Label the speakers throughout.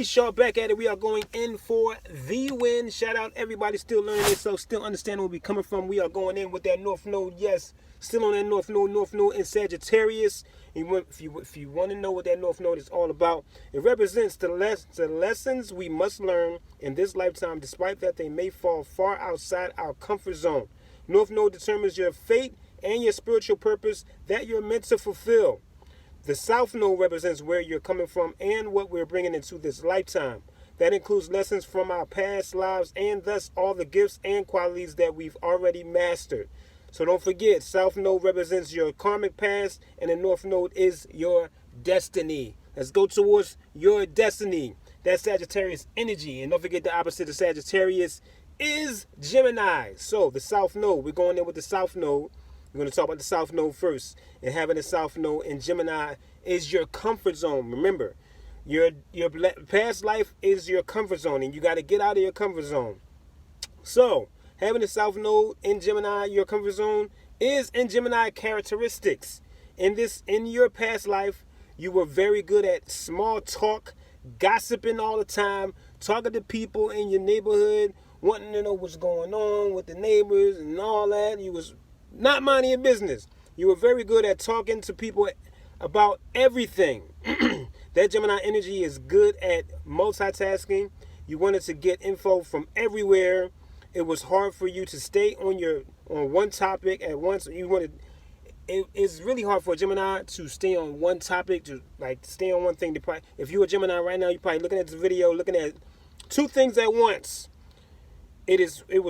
Speaker 1: Peace, y'all. Back at it. We are going in for the win. Shout out everybody still learning themselves, still understanding where we coming from. We are going in with that North Node. Yes, still on that North Node in Sagittarius. If you want to know what that North Node is all about, it represents the lessons we must learn in this lifetime, despite that they may fall far outside our comfort zone. North Node determines your fate and your spiritual purpose that you're meant to fulfill. The South Node represents where you're coming from and what we're bringing into this lifetime. That includes lessons from our past lives and thus all the gifts and qualities that we've already mastered. So don't forget, South Node represents your karmic past and the North Node is your destiny. Let's go towards your destiny. That's Sagittarius energy. And don't forget the opposite of Sagittarius is Gemini. So the South Node, we're going in with the South Node. We're going to talk about the South Node first. And having the South Node in Gemini is your comfort zone. Remember, your past life is your comfort zone, and you got to get out of your comfort zone. So, having the South Node in Gemini, your comfort zone, is in Gemini characteristics. In your past life, you were very good at small talk, gossiping all the time, talking to people in your neighborhood, wanting to know what's going on with the neighbors and all that. You was not minding your business. You were very good at talking to people about everything. That Gemini energy is good at multitasking. You wanted to get info from everywhere. It was hard for you to stay on one topic at once. It's really hard for a Gemini to stay on one topic, to stay on one thing. If you're a Gemini right now, you're probably looking at this video, looking at two things at once. It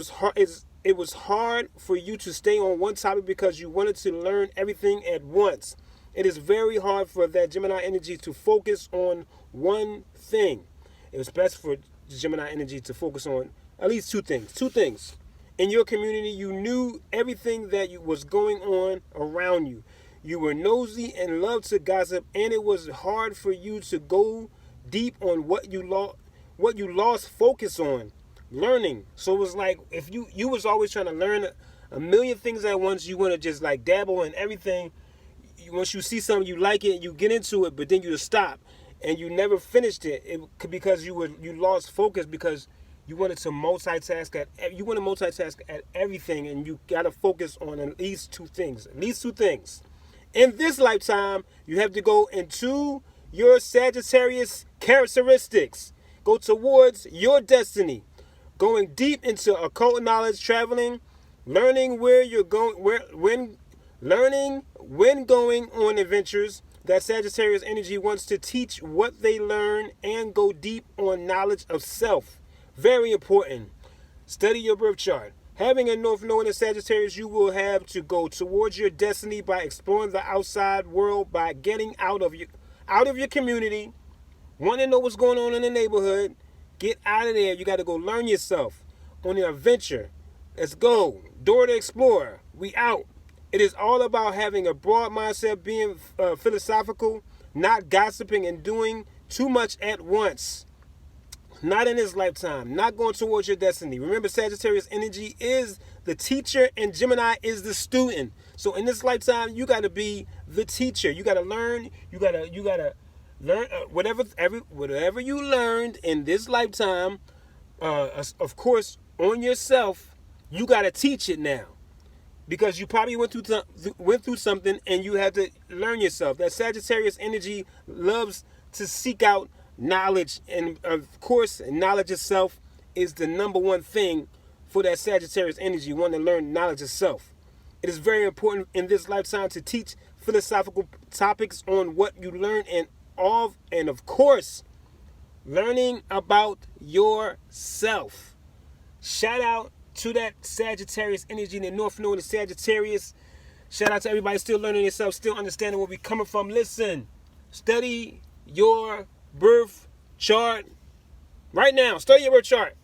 Speaker 1: was hard for you to stay on one topic because you wanted to learn everything at once. It is very hard for that Gemini energy to focus on one thing. It was best for Gemini energy to focus on at least two things. Two things. In your community, you knew everything that was going on around you. You were nosy and loved to gossip, and it was hard for you to go deep on what you lost focus on. Learning. So it was like if you was always trying to learn a million things at once. You want to just dabble in everything. Once you see something you like it, you get into it, but then you stop and you never finished it. Because you lost focus because you wanted to multitask at everything, and you gotta focus on at least two things. In this lifetime, you have to go into your Sagittarius characteristics. Go towards your destiny. Going deep into occult knowledge, traveling, learning when going on adventures. That Sagittarius energy wants to teach what they learn and go deep on knowledge of self. Very important. Study your birth chart. Having a North Node in Sagittarius, you will have to go towards your destiny by exploring the outside world, by getting out of your community, wanting to know what's going on in the neighborhood. Get out of there. You got to go learn yourself on an adventure. Let's go. Dora the Explorer. We out. It is all about having a broad mindset, being philosophical, not gossiping and doing too much at once. Not in this lifetime. Not going towards your destiny. Remember, Sagittarius energy is the teacher and Gemini is the student. So in this lifetime, you got to be the teacher. You got to learn. You got to learn whatever you learned in this lifetime. Of course, on yourself, you got to teach it now, because you probably went through something and you had to learn yourself. That Sagittarius energy loves to seek out knowledge, and of course, knowledge itself is the number one thing for that Sagittarius energy. Wanting to learn knowledge itself. It is very important in this lifetime to teach philosophical topics on what you learn, and of course, learning about yourself. Shout out to that Sagittarius energy in the North Node of Sagittarius. Shout out to everybody still learning yourself, still understanding where we're coming from. Listen, study your birth chart right now. Study your birth chart.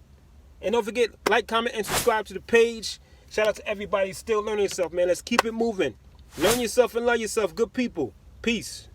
Speaker 1: And don't forget, like, comment, and subscribe to the page. Shout out to everybody still learning yourself, man. Let's keep it moving. Learn yourself and love yourself. Good people. Peace.